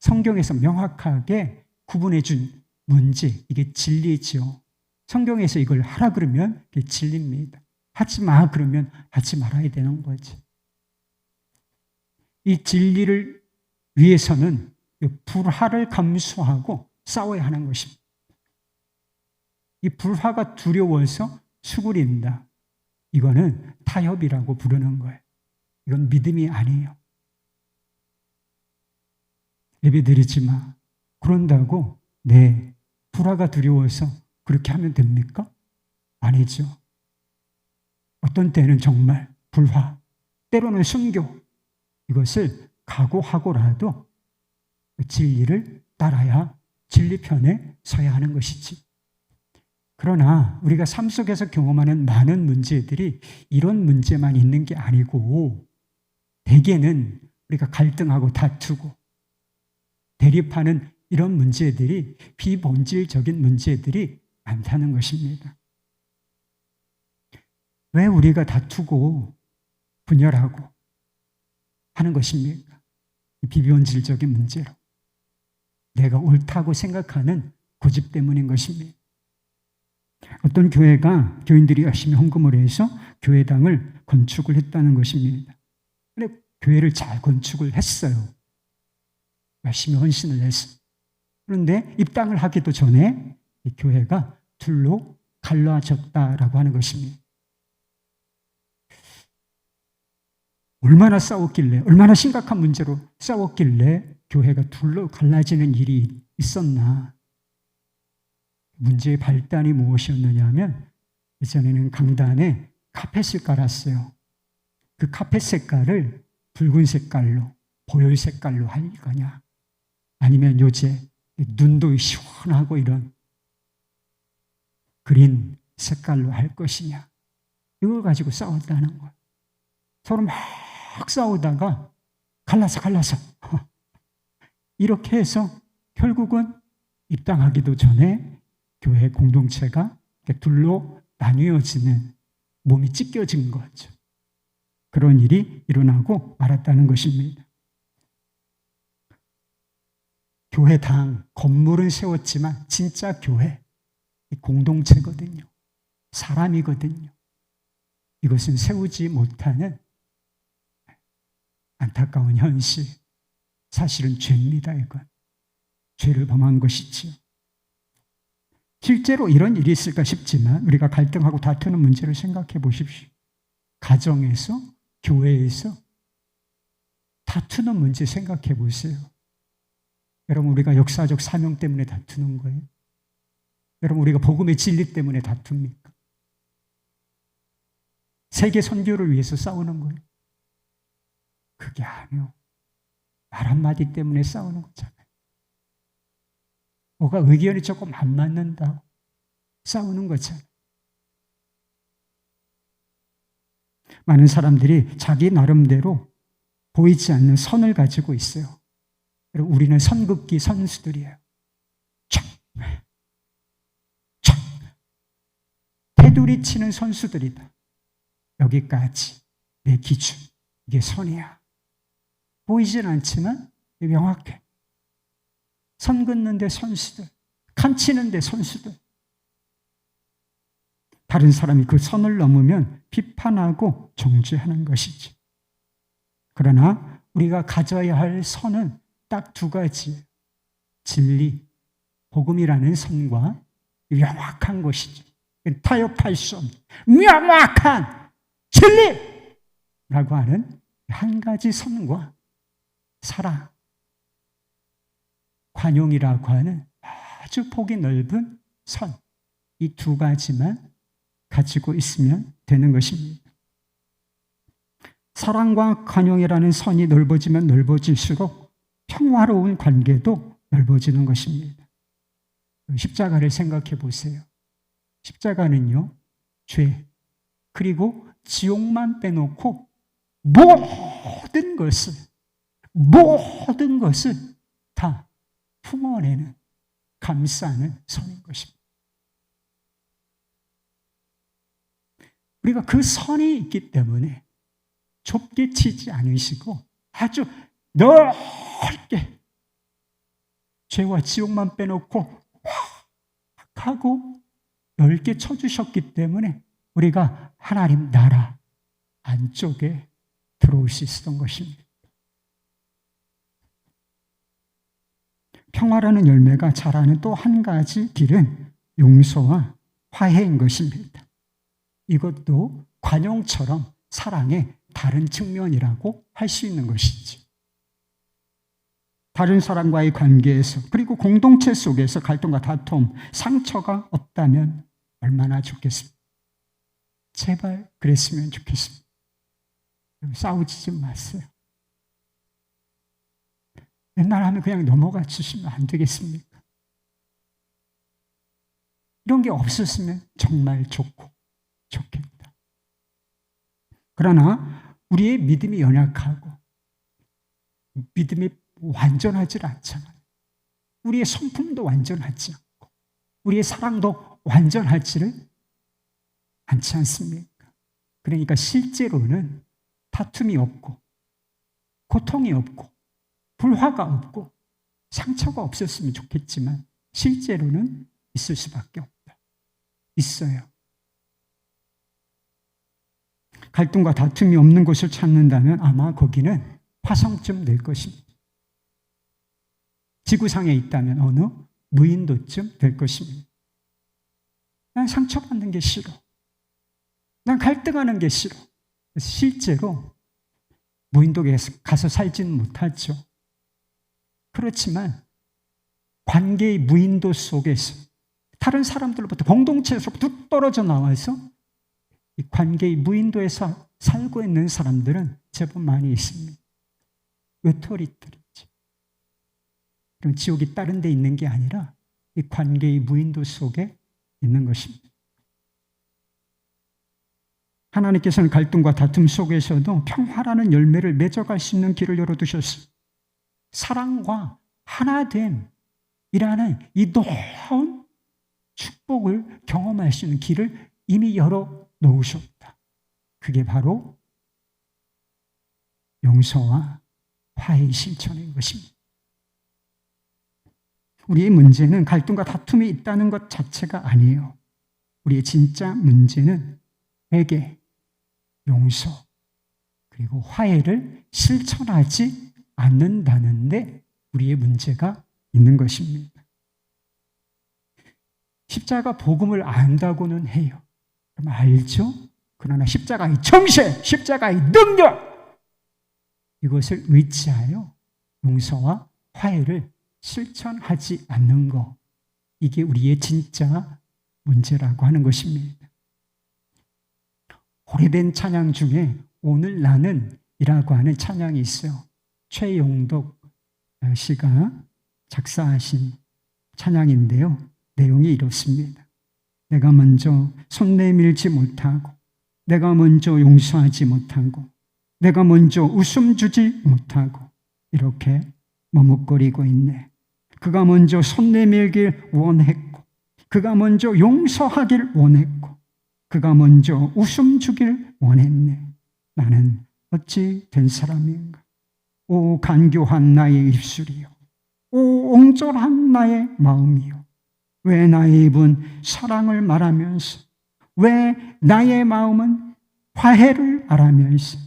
성경에서 명확하게 구분해 준 문제, 이게 진리죠. 성경에서 이걸 하라 그러면 그게 진리입니다. 하지 마 그러면 하지 말아야 되는 거죠. 이 진리를 위해서는 불화를 감수하고 싸워야 하는 것입니다. 이 불화가 두려워서 수그린다. 이거는 타협이라고 부르는 거예요. 이건 믿음이 아니에요. 예배드리지 마. 그런다고 불화가 두려워서 그렇게 하면 됩니까? 아니죠. 어떤 때는 정말 불화, 때로는 순교, 이것을 각오하고라도 진리를 따라야 진리 편에 서야 하는 것이지. 그러나 우리가 삶 속에서 경험하는 많은 문제들이 이런 문제만 있는 게 아니고 대개는 우리가 갈등하고 다투고 대립하는 이런 문제들이 비본질적인 문제들이 많다는 것입니다. 왜 우리가 다투고 분열하고 하는 것입니까? 비본질적인 문제로. 내가 옳다고 생각하는 고집 때문인 것입니다. 어떤 교회가 교인들이 열심히 헌금을 해서 교회당을 건축을 했다는 것입니다. 근데 교회를 잘 건축을 했어요. 열심히 헌신을 했어요. 그런데 입당을 하기도 전에 이 교회가 둘로 갈라졌다라고 하는 것입니다. 얼마나 싸웠길래, 얼마나 심각한 문제로 싸웠길래 교회가 둘로 갈라지는 일이 있었나. 문제의 발단이 무엇이었느냐 하면 예전에는 강단에 카펫을 깔았어요. 그 카펫 색깔을 붉은 색깔로, 보혈 색깔로 할 거냐, 아니면 요새 눈도 시원하고 이런 그린 색깔로 할 것이냐, 이걸 가지고 싸웠다는 거예요. 서로 막 싸우다가 갈라서 이렇게 해서 결국은 입당하기도 전에 교회 공동체가 둘로 나뉘어지는, 몸이 찢겨진 거죠. 그런 일이 일어나고 말았다는 것입니다. 교회당, 건물은 세웠지만 진짜 교회, 공동체거든요. 사람이거든요. 이것은 세우지 못하는 안타까운 현실, 사실은 죄입니다. 이건 죄를 범한 것이지요. 실제로 이런 일이 있을까 싶지만 우리가 갈등하고 다투는 문제를 생각해 보십시오. 가정에서, 교회에서 다투는 문제 생각해 보세요. 여러분, 우리가 역사적 사명 때문에 다투는 거예요? 여러분, 우리가 복음의 진리 때문에 다툽니까? 세계 선교를 위해서 싸우는 거예요? 그게 아니요. 말 한마디 때문에 싸우는 거잖아요. 뭐가 의견이 조금 안 맞는다고 싸우는 거잖아요. 많은 사람들이 자기 나름대로 보이지 않는 선을 가지고 있어요. 우리는 선긋기 선수들이에요. 촥! 촥! 테두리 치는 선수들이다. 여기까지 내 기준, 이게 선이야. 보이진 않지만 명확해. 선 긋는데 선수들, 칸 치는데 선수들. 다른 사람이 그 선을 넘으면 비판하고 정죄하는 것이지. 그러나 우리가 가져야 할 선은 딱 두 가지. 진리, 복음이라는 선과 명확한 것이지. 타협할 수 없는 명확한 진리라고 하는 한 가지 선과 사랑, 관용이라고 하는 아주 폭이 넓은 선, 이 두 가지만 가지고 있으면 되는 것입니다. 사랑과 관용이라는 선이 넓어지면 넓어질수록 평화로운 관계도 넓어지는 것입니다. 십자가를 생각해 보세요. 십자가는요, 죄, 그리고 지옥만 빼놓고 모든 것을 다 품어내는, 감싸는 선인 것입니다. 우리가 그 선이 있기 때문에 좁게 치지 않으시고 아주 넓게 죄와 지옥만 빼놓고 확 하고 넓게 쳐주셨기 때문에 우리가 하나님 나라 안쪽에 들어올 수 있었던 것입니다. 평화라는 열매가 자라는 또 한 가지 길은 용서와 화해인 것입니다. 이것도 관용처럼 사랑의 다른 측면이라고 할 수 있는 것이지. 다른 사람과의 관계에서, 그리고 공동체 속에서 갈등과 다툼, 상처가 없다면 얼마나 좋겠습니까? 제발 그랬으면 좋겠습니다. 싸우지 좀 마세요. 맨날 하면 그냥 넘어가 주시면 안 되겠습니까? 이런 게 없었으면 정말 좋겠다. 그러나 우리의 믿음이 연약하고 믿음이 완전하지 않잖아요. 우리의 성품도 완전하지 않고 우리의 사랑도 완전하지를 않지 않습니까? 그러니까 실제로는 다툼이 없고 고통이 없고 불화가 없고 상처가 없었으면 좋겠지만 실제로는 있을 수밖에 없다. 있어요. 갈등과 다툼이 없는 곳을 찾는다면 아마 거기는 화성쯤 될 것입니다. 지구상에 있다면 어느 무인도쯤 될 것입니다. 난 상처받는 게 싫어. 난 갈등하는 게 싫어. 그래서 실제로 무인도에 가서 살지는 못하죠. 그렇지만 관계의 무인도 속에서 다른 사람들로부터, 공동체에서부터 떨어져 나와서 이 관계의 무인도에서 살고 있는 사람들은 제법 많이 있습니다. 외톨이들이지. 그럼 지옥이 다른 데 있는 게 아니라 이 관계의 무인도 속에 있는 것입니다. 하나님께서는 갈등과 다툼 속에서도 평화라는 열매를 맺어갈 수 있는 길을 열어두셨어요. 사랑과 하나됨이라는 이 놀라운 축복을 경험할 수 있는 길을 이미 열어놓으셨다. 그게 바로 용서와 화해의 실천인 것입니다. 우리의 문제는 갈등과 다툼이 있다는 것 자체가 아니에요. 우리의 진짜 문제는 회개, 용서, 그리고 화해를 실천하지 않는다는데 우리의 문제가 있는 것입니다. 십자가 복음을 안다고는 해요. 그럼 알죠? 그러나 십자가의 정신, 십자가의 능력, 이것을 의지하여 용서와 화해를 실천하지 않는 것, 이게 우리의 진짜 문제라고 하는 것입니다. 오래된 찬양 중에 오늘 나는 이라고 하는 찬양이 있어요. 최용덕 씨가 작사하신 찬양인데요. 내용이 이렇습니다. 내가 먼저 손 내밀지 못하고, 내가 먼저 용서하지 못하고, 내가 먼저 웃음 주지 못하고 이렇게 머뭇거리고 있네. 그가 먼저 손 내밀길 원했고, 그가 먼저 용서하길 원했고, 그가 먼저 웃음 주길 원했네. 나는 어찌 된 사람인가? 오 간교한 나의 입술이요, 오 옹졸한 나의 마음이요, 왜 나의 입은 사랑을 말하면서, 왜 나의 마음은 화해를 말하면서,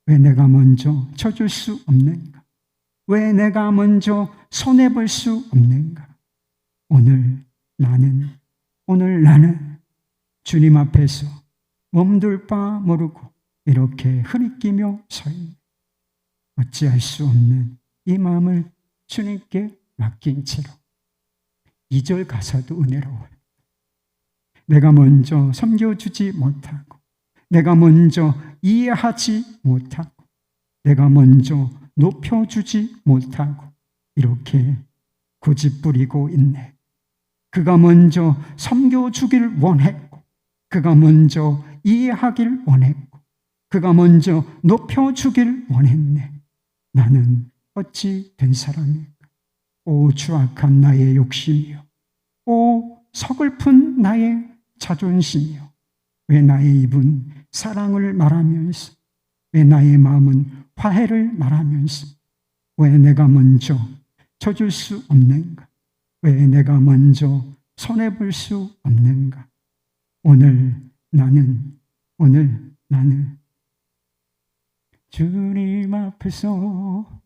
왜 내가 먼저 쳐줄 수 없는가? 왜 내가 먼저 손해볼 수 없는가? 오늘 나는 주님 앞에서 몸둘 바 모르고 이렇게 흐느끼며 서 있네. 어찌할 수 없는 이 마음을 주님께 맡긴 채로 2절 가사도 은혜로워요. 내가 먼저 섬겨주지 못하고, 내가 먼저 이해하지 못하고, 내가 먼저 높여주지 못하고 이렇게 고집부리고 있네. 그가 먼저 섬겨주길 원했고, 그가 먼저 이해하길 원했고, 그가 먼저 높여주길 원했네. 나는 어찌 된 사람인가? 오 추악한 나의 욕심이요, 오 서글픈 나의 자존심이요, 왜 나의 입은 사랑을 말하면서, 왜 나의 마음은 화해를 말하면서, 왜 내가 먼저 쳐줄 수 없는가? 왜 내가 먼저 손해볼 수 없는가? 오늘 나는 주님 앞에서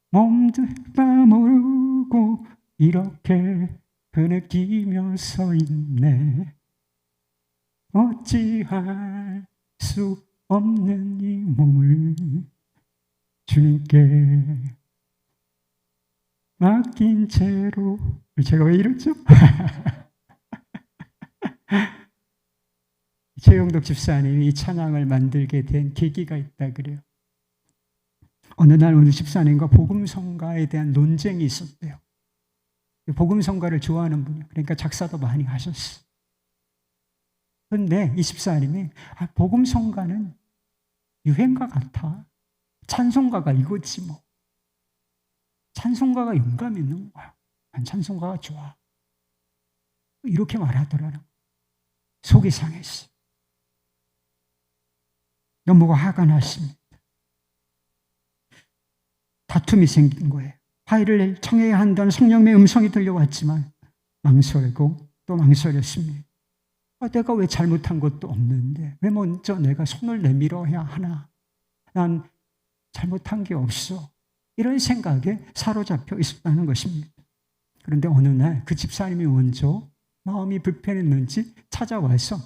몸둘 바 모르고 이렇게 흐느끼며 서 있네. 어찌할 수 없는 이 몸을 주님께 맡긴 채로. 제가 왜 이러죠? 최용덕 집사님이 이 찬양을 만들게 된 계기가 있다 그래요. 어느 날 어느 집사님과 복음성가에 대한 논쟁이 있었대요. 복음성가를 좋아하는 분이에요. 그러니까 작사도 많이 하셨어요. 그런데 이 집사님이 복음성가는 유행가 같아. 찬송가가 이거지 뭐. 찬송가가 영감 있는 거야. 난 찬송가가 좋아. 이렇게 말하더라고요. 속이 상했어. 너무 화가 났습니다. 다툼이 생긴 거예요. 화해를 청해야 한다는 성령의 음성이 들려왔지만 망설이고 또 망설였습니다. 내가 왜 잘못한 것도 없는데 왜 먼저 내가 손을 내밀어야 하나? 난 잘못한 게 없어. 이런 생각에 사로잡혀 있었다는 것입니다. 그런데 어느 날 그 집사님이 먼저 마음이 불편했는지 찾아와서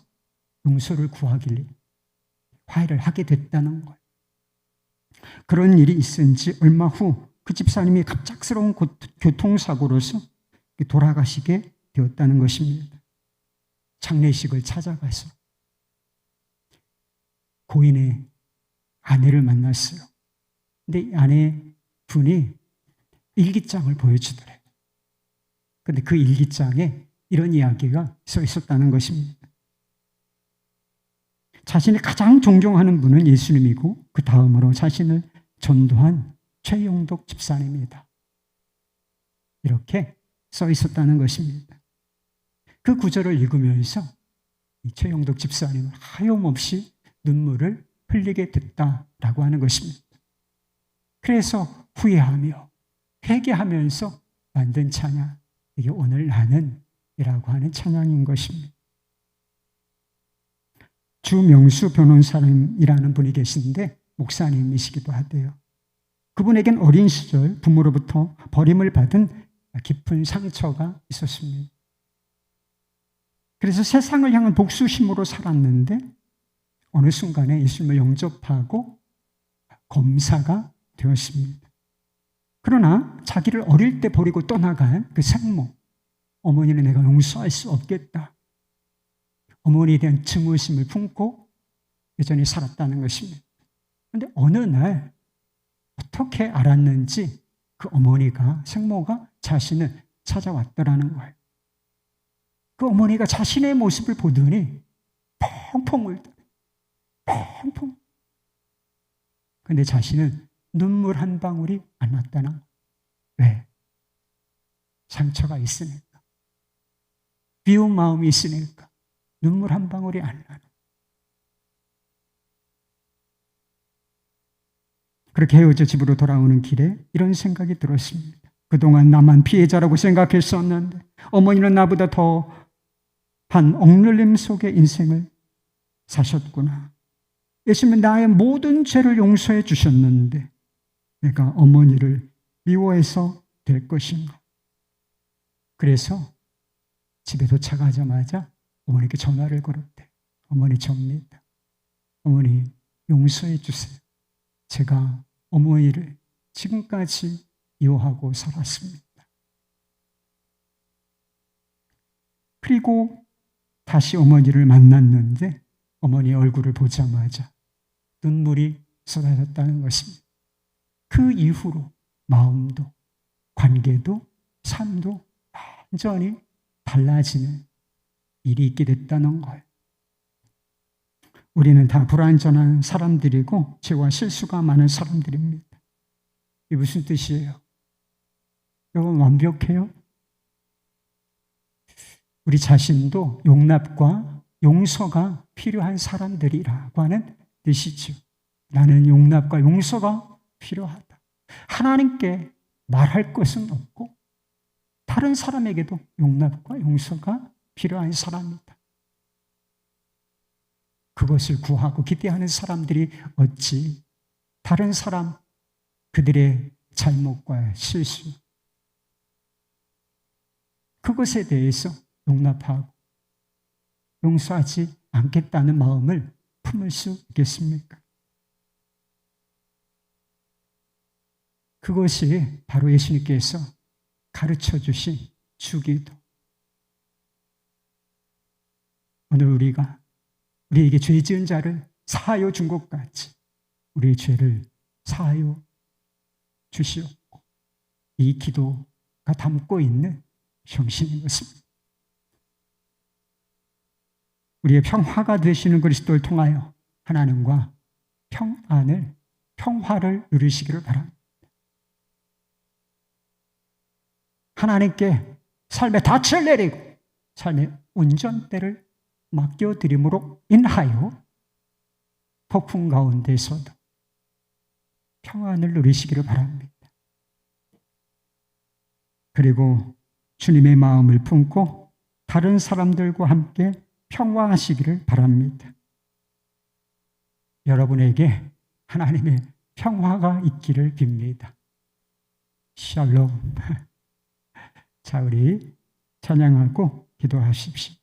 용서를 구하길래 화해를 하게 됐다는 거예요. 그런 일이 있은 지 얼마 후 그 집사님이 갑작스러운 교통사고로서 돌아가시게 되었다는 것입니다. 장례식을 찾아가서 고인의 아내를 만났어요. 근데 아내분이 일기장을 보여주더래요. 근데 그 일기장에 이런 이야기가 써 있었다는 것입니다. 자신이 가장 존경하는 분은 예수님이고 그 다음으로 자신을 전도한 최영독 집사님이다. 이렇게 써 있었다는 것입니다. 그 구절을 읽으면서 이 최영독 집사님은 하염없이 눈물을 흘리게 됐다라고 하는 것입니다. 그래서 후회하며 회개하면서 만든 찬양, 이게 오늘 나는 이라고 하는 찬양인 것입니다. 주명수 변호사님이라는 분이 계신데 목사님이시기도 하대요. 그분에겐 어린 시절 부모로부터 버림을 받은 깊은 상처가 있었습니다. 그래서 세상을 향한 복수심으로 살았는데 어느 순간에 예수님을 영접하고 검사가 되었습니다. 그러나 자기를 어릴 때 버리고 떠나간 그 생모, 어머니는 내가 용서할 수 없겠다. 어머니에 대한 증오심을 품고 여전히 살았다는 것입니다. 그런데 어느 날 어떻게 알았는지 그 어머니가, 생모가 자신을 찾아왔더라는 거예요. 그 어머니가 자신의 모습을 보더니 펑펑 울더라. 펑펑. 그런데 자신은 눈물 한 방울이 안 났다는 거예요. 왜? 상처가 있으니까. 비운 마음이 있으니까. 눈물 한 방울이 안 나는. 그렇게 헤어져 집으로 돌아오는 길에 이런 생각이 들었습니다. 그동안 나만 피해자라고 생각했었는데 어머니는 나보다 더 한 억눌림 속의 인생을 사셨구나. 예수님은 나의 모든 죄를 용서해 주셨는데 내가 어머니를 미워해서 될 것인가. 그래서 집에 도착하자마자 어머니께 전화를 걸었대. 어머니 접니다. 어머니 용서해 주세요. 제가 어머니를 지금까지 미워하고 살았습니다. 그리고 다시 어머니를 만났는데 어머니 얼굴을 보자마자 눈물이 쏟아졌다는 것입니다. 그 이후로 마음도 관계도 삶도 완전히 달라지는 일이 있게 됐다는 거예요. 우리는 다 불완전한 사람들이고 죄와 실수가 많은 사람들입니다. 이게 무슨 뜻이에요? 여러분 완벽해요? 우리 자신도 용납과 용서가 필요한 사람들이라고 하는 뜻이죠. 나는 용납과 용서가 필요하다. 하나님께 말할 것은 없고 다른 사람에게도 용납과 용서가 필요한 사람이다. 그것을 구하고 기대하는 사람들이 어찌 다른 사람 그들의 잘못과 실수 그것에 대해서 용납하고 용서하지 않겠다는 마음을 품을 수 있겠습니까? 그것이 바로 예수님께서 가르쳐 주신 주기도. 오늘 우리에게 죄 지은 자를 사하여 준 것 같이 우리의 죄를 사하여 주시옵고 이 기도가 담고 있는 정신인 것입니다. 우리의 평화가 되시는 그리스도를 통하여 하나님과 평화를 누리시기를 바랍니다. 하나님께 삶의 닻을 내리고 삶의 운전대를 맡겨드림으로 인하여 폭풍 가운데서도 평안을 누리시기를 바랍니다. 그리고 주님의 마음을 품고 다른 사람들과 함께 평화하시기를 바랍니다. 여러분에게 하나님의 평화가 있기를 빕니다. 샬롬. 자, 우리 찬양하고 기도하십시오.